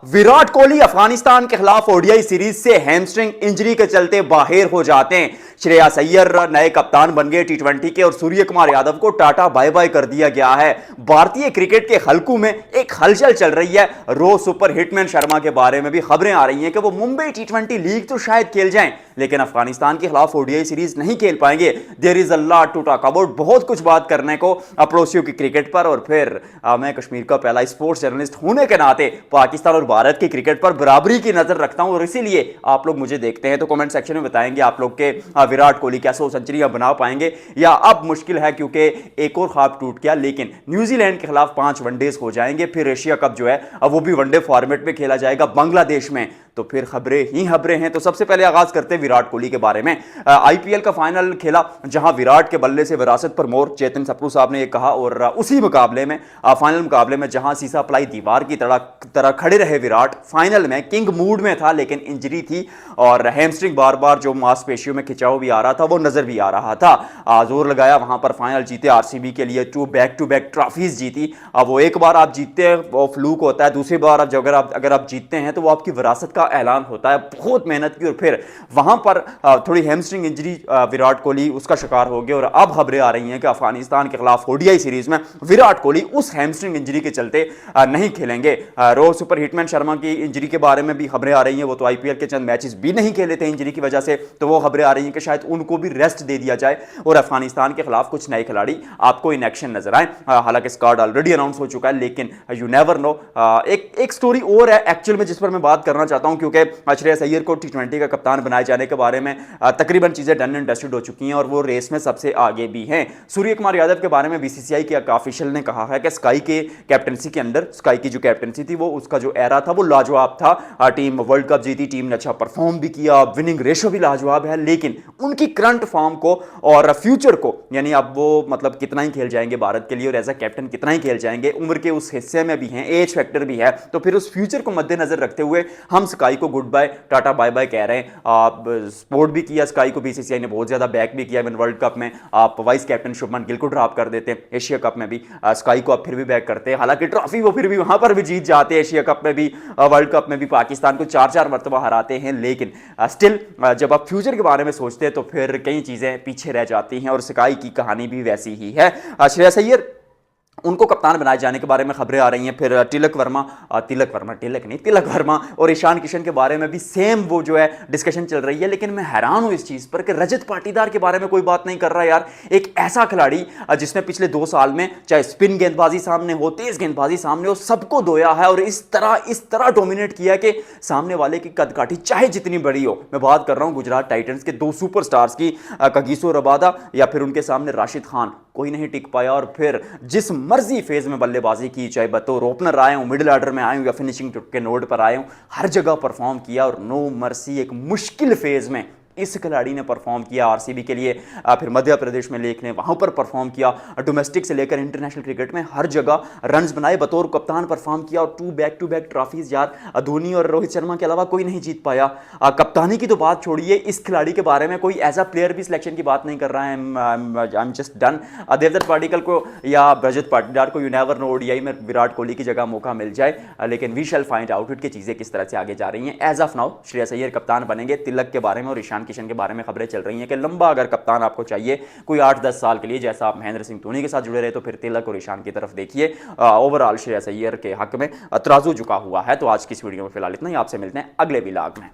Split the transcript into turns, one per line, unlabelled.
विराट कोहली अफगानिस्तान के खिलाफ ODI series से हैमस्ट्रिंग इंजरी के चलते बाहर हो जाते हैं। श्रेयस अय्यर नए कप्तान बन गए टी20 के और सूर्य कुमार यादव को टाटा बाय बाय कर दिया गया है। भारतीय क्रिकेट के हलकों में एक हलचल चल रही है। रो सुपर हिटमैन शर्मा के बारे में भी खबरें आ रही हैं कि वो मुंबई टी20 लीग तो शायद खेल जाएं, लेकिन अफगानिस्तान के खिलाफ ओडीआई सीरीज नहीं खेल पाएंगे। There is a lot to talk about, बहुत कुछ बात करने को पड़ोसियों की क्रिकेट पर। और फिर मैं कश्मीर का पहला स्पोर्ट्स जर्नलिस्ट होने के नाते पाकिस्तान और भारत की क्रिकेट पर बराबरी की नजर रखता हूं और इसीलिए आप लोग मुझे देखते हैं। तो कमेंट सेक्शन में बताएंगे आप लोग के विराट कोहली क्या 100 सेंचुरियां बना पाएंगे या अब मुश्किल है, क्योंकि एक और ख्वाब टूट गया। लेकिन न्यूजीलैंड के खिलाफ 5 वनडेज हो जाएंगे, फिर एशिया कप जो है अब वो भी वनडे फॉर्मेट में खेला जाएगा बांग्लादेश में। तो फिर खबरें ही खबरें हैं। तो सबसे पहले आगाज करते हैं विराट कोहली के बारे में। आईपीएल का फाइनल खेला जहां विराट के बल्ले से विरासत पर मोर, चेतन सप्रू साहब ने यह कहा। और उसी मुकाबले में फाइनल मुकाबले में जहां सीसा प्लाई दीवार की तरह खड़े रहे विराट, फाइनल में किंग मूड में था, लेकिन इंजरी थी और हैमस्ट्रिंग बार बार जो मांसपेशियों में खिंचाव भी आ रहा था वो नजर भी आ रहा था। जोर लगाया, वहां पर फाइनल जीते आरसीबी के लिए, टू बैक ट्रॉफीज जीती। अब वो एक बार आप जीतते हैं वो फ्लूक होता है, दूसरी बार अगर आप जीतते हैं तो वो आपकी विरासत का ऐलान होता है। बहुत मेहनत की और फिर वहां पर थोड़ी हैमस्ट्रिंग इंजरी विराट कोहली उसका शिकार हो गए। और अब खबरें आ रही हैं कि अफगानिस्तान के खिलाफ ओडीआई सीरीज में विराट कोहली उस हैमस्ट्रिंग इंजरी के चलते नहीं खेलेंगे। रो सुपर हिटमैन शर्मा की इंजरी के बारे में भी खबरें आ रही हैं। वो तो आईपीएल के चंद मैचेस भी नहीं खेले थे इंजरी की वजह से, तो वो खबरें आ रही हैं कि शायद उनको भी रेस्ट दे दिया जाए और अफगानिस्तान के खिलाफ कुछ नए खिलाड़ी आपको इन एक्शन नजर आए। हालांकि स्क्वाड ऑलरेडी अनाउंस हो चुका है, लेकिन यू नेवर नो। एक स्टोरी और है एक्चुअल में जिस पर मैं बात करना चाहता हूं, क्योंकि श्रेयस अय्यर को टी20 का कप्तान बनाए जाने के बारे में तकरीबन चीजें डन एंड डस्टेड हो चुकी हैं और वो रेस में सबसे आगे भी हैं। सूर्य कुमार यादव के बारे में बीसीसीआई के ऑफिशियल ने कहा है कि स्काई के कैप्टनसी के अंदर, स्काई की जो कैप्टनसी थी वो उसका जो एरा था वो लाजवाब था। टीम वर्ल्ड कप जीती, टीम ने अच्छा परफॉर्म भी किया, विनिंग रेशो भी लाजवाब है, लेकिन उनकी करंट फॉर्म को और फ्यूचर को, यानी अब वो मतलब कितना ही खेल जाएंगे भारत के लिए और एज अ कैप्टन कितना ही खेल जाएंगे, उम्र के उस हिस्से में भी हैं, एज फैक्टर भी है। तो फिर उस फ्यूचर को मद्देनजर रखते हुए हम स्काई को goodbye tata bye bye कह रहे हैं। सपोर्ट भी किया स्काई को, बीसीसीआई ने बहुत ज्यादा बैक भी किया। वर्ल्ड कप में आप वाइस कैप्टन शुभमन गिल को ड्रॉप कर देते हैं, एशिया कप में भी स्काई को आप फिर भी बैक करते हैं। हालांकि ट्रॉफी वो फिर भी वहां पर भी जीत जाते हैं, एशिया कप में भी, वर्ल्ड कप में भी पाकिस्तान को 4-4 मरतबा हराते हैं। लेकिन स्टिल जब आप फ्यूचर के बारे में सोचते हैं तो फिर कई चीजें पीछे रह जाती हैं और स्काई की कहानी भी वैसी ही है। श्रेयस अय्यर उनको कप्तान बनाए जाने के बारे में खबरें आ रही हैं। फिर तिलक वर्मा और ईशान किशन के बारे में भी सेम वो जो है डिस्कशन चल रही है। लेकिन मैं हैरान हूं इस चीज पर कि रजत पाटीदार के बारे में कोई बात नहीं कर रहा यार। एक ऐसा खिलाड़ी जिसने पिछले 2 साल में चाहे स्पिन गेंदबाजी सामने हो, तेज गेंदबाजी सामने हो, सबको धोया है और इस तरह डोमिनेट किया कि सामने वाले की कदकाठी चाहे जितनी बड़ी हो। मैं बात कर रहा हूं गुजरात टाइटंस के 2 सुपरस्टार्स की, कगिसो रबादा या फिर उनके सामने राशिद खान, कोई नहीं टिक पाया। और फिर जिस मर्जी फेज में बल्लेबाजी की, चाहे बतौर ओपनर आए हूं, मिडिल ऑर्डर में आए हूं या फिनिशिंग के नोड पर आए हूं, हर जगह परफॉर्म किया और नो मर्सी एक मुश्किल फेज में इस खिलाड़ी ने परफॉर्म किया आरसीबी के लिए। फिर मध्य प्रदेश में लेख ने वहां पर परफॉर्म किया, डोमेस्टिक से लेकर इंटरनेशनल क्रिकेट में हर जगह रन्स बनाए, बतौर कप्तान परफॉर्म किया और टू बैक ट्रॉफीज यार धोनी और रोहित शर्मा के अलावा कोई नहीं जीत पाया। कप्तानी की तो बात छोड़िए, इस खिलाड़ी के बारे में कोई एज अ प्लेयर भी सिलेक्शन की बात नहीं कर रहा है। I am just done. Devdutt Padikkal को या रजत पाटीदार को, यू नेवर नो, ओडीआई में विराट कोहली की जगह मौका मिल जाए, लेकिन वी शैल फाइंड आउट कि चीजें किस तरह से आगे जा रही हैं। As of now Shreyas Iyer कप्तान बनेंगे। तिलक के बारे में और ईशान किशन के बारे में खबरें चल रही हैं कि लंबा अगर कप्तान आपको चाहिए कोई 8-10 साल के लिए, जैसा आप महेंद्र सिंह धोनी के साथ जुड़े रहे, तो फिर तिलक और ईशान की तरफ देखिए। ओवरऑल श्रेयस अय्यर के हक में तराजू झुका हुआ है। तो आज की इस वीडियो में फिलहाल इतना ही। आपसे मिलते हैं अगले व्लॉग में।